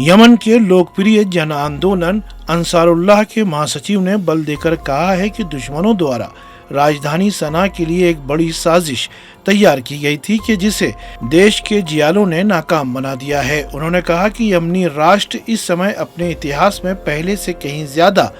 Yemen के लोकप्रिय जन आंदोलन अंसारुल्लाह के महासचिव ने बल देकर कहा है कि दुश्मनों द्वारा राजधानी सना के लिए एक बड़ी साजिश तैयार की गई थी कि जिसे देश के जियालों ने नाकाम बना दिया है। उन्होंने कहा कि यमनी राष्ट्र इस समय अपने इतिहास में पहले से कहीं ज्यादा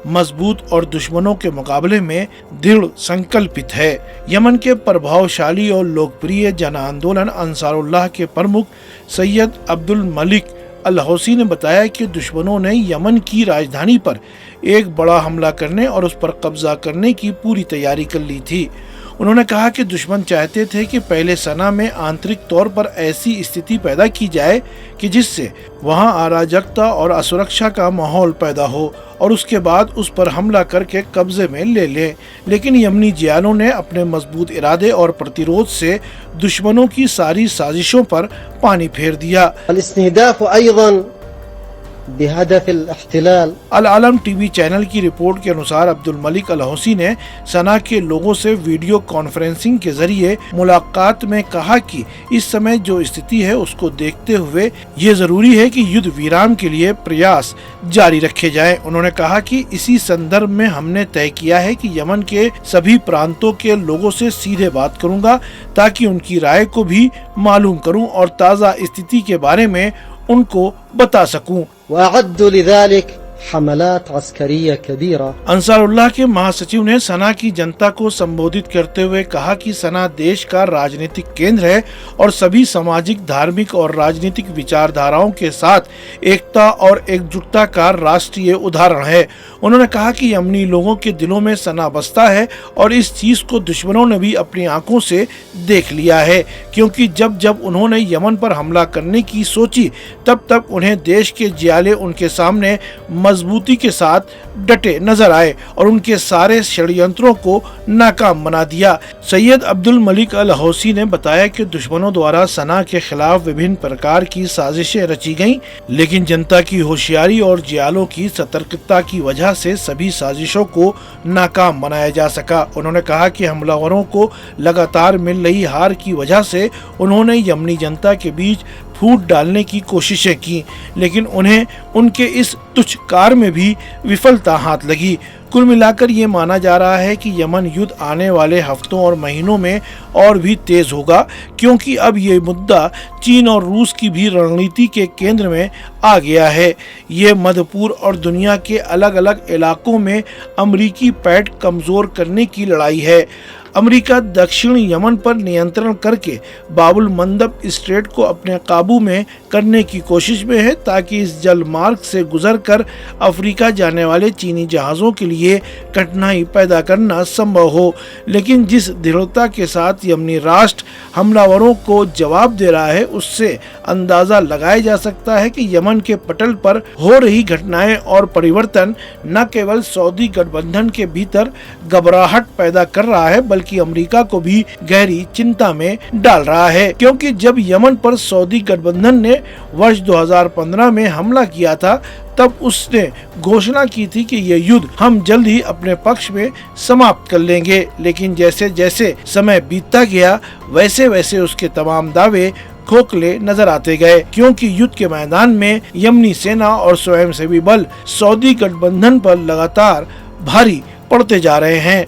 मजबूत और दुश्मनों के मुकाबले में दृढ़ संकल्पित है। यमन के प्रभावशाली और लोकप्रिय जन आंदोलन अंसारुल्लाह के प्रमुख सैयद अब्दुल मलिक अल हौसी ने बताया कि दुश्मनों ने यमन की राजधानी पर एक बड़ा हमला करने और उस पर कब्जा करने की पूरी तैयारी कर ली थी। उन्होंने कहा कि दुश्मन चाहते थे कि पहले सना में आंतरिक तौर पर ऐसी स्थिति पैदा की जाए कि जिससे वहां अराजकता और असुरक्षा का माहौल पैदा हो और उसके बाद उस पर हमला करके कब्जे में ले लें। लेकिन यमनी जियालों ने अपने मजबूत इरादे और प्रतिरोध से दुश्मनों की सारी साजिशों पर पानी फेर दिया। अल आलम टीवी चैनल की रिपोर्ट के अनुसार अब्दुल मलिक अल हौसी ने सना के लोगों से वीडियो कॉन्फ्रेंसिंग के जरिए मुलाकात में कहा कि इस समय जो स्थिति है उसको देखते हुए ये जरूरी है कि युद्ध विराम के लिए प्रयास जारी रखे जाएं। उन्होंने कहा कि इसी संदर्भ में हमने तय किया है कि यमन के सभी प्रांतों के लोगों से सीधे बात करूंगा ताकि उनकी राय को भी मालूम करूं और ताज़ा स्थिति के बारे में उनको बता सकूं। अंसारुल्लाह के महासचिव ने सना की जनता को संबोधित करते हुए कहा कि सना देश का राजनीतिक केंद्र है और सभी सामाजिक, धार्मिक और राजनीतिक विचारधाराओं के साथ एकता और एकजुटता का राष्ट्रीय उदाहरण है। उन्होंने कहा कि यमनी लोगों के दिलों में सना बसता है और इस चीज को दुश्मनों ने भी अपनी आंखों से देख लिया है, क्योंकि जब जब उन्होंने यमन पर हमला करने की सोची तब तब उन्हें देश के जियाले उनके सामने मजबूती के साथ डटे नजर आए और उनके सारे षड्यंत्रों को नाकाम बना दिया। सैयद अब्दुल मलिक अल हौसी ने बताया कि दुश्मनों द्वारा सना के खिलाफ विभिन्न प्रकार की साजिशें रची गईं, लेकिन जनता की होशियारी और जियालों की सतर्कता की वजह से सभी साजिशों को नाकाम बनाया जा सका। उन्होंने कहा कि हमलावरों को लगातार मिल रही हार की वजह से उन्होंने यमनी जनता के बीच फूट डालने की कोशिशें की, लेकिन उन्हें उनके इस तुच्छ कार्य में भी विफलता हाथ लगी। कुल मिलाकर ये माना जा रहा है कि यमन युद्ध आने वाले हफ्तों और महीनों में और भी तेज होगा, क्योंकि अब ये मुद्दा चीन और रूस की भी रणनीति के केंद्र में आ गया है। ये मध्य पूर्व और दुनिया के अलग अलग इलाकों में अमेरिकी पैठ कमजोर करने की लड़ाई है। अमेरिका दक्षिण यमन पर नियंत्रण करके बाबुल मंदब स्ट्रेट को अपने काबू में करने की कोशिश में है, ताकि इस जल मार्ग से गुजरकर अफ्रीका जाने वाले चीनी जहाज़ों के लिए कठिनाई पैदा करना संभव हो। लेकिन जिस दृढ़ता के साथ यमनी राष्ट्र हमलावरों को जवाब दे रहा है, उससे अंदाजा लगाया जा सकता है कि यमन के पटल पर हो रही घटनाएं और परिवर्तन न केवल सऊदी गठबंधन के भीतर घबराहट पैदा कर रहा है, बल्कि अमेरिका को भी गहरी चिंता में डाल रहा है, क्योंकि जब यमन पर सऊदी गठबंधन ने वर्ष 2015 में हमला किया था, तब उसने घोषणा की थी कि ये युद्ध हम जल्द ही अपने पक्ष में समाप्त कर लेंगे। लेकिन जैसे जैसे समय बीतता गया, वैसे वैसे उसके तमाम दावे खोखले नजर आते गए, क्योंकि युद्ध के मैदान में यमनी सेना और स्वयंसेवी बल सऊदी गठबंधन पर लगातार भारी पड़ते जा रहे हैं।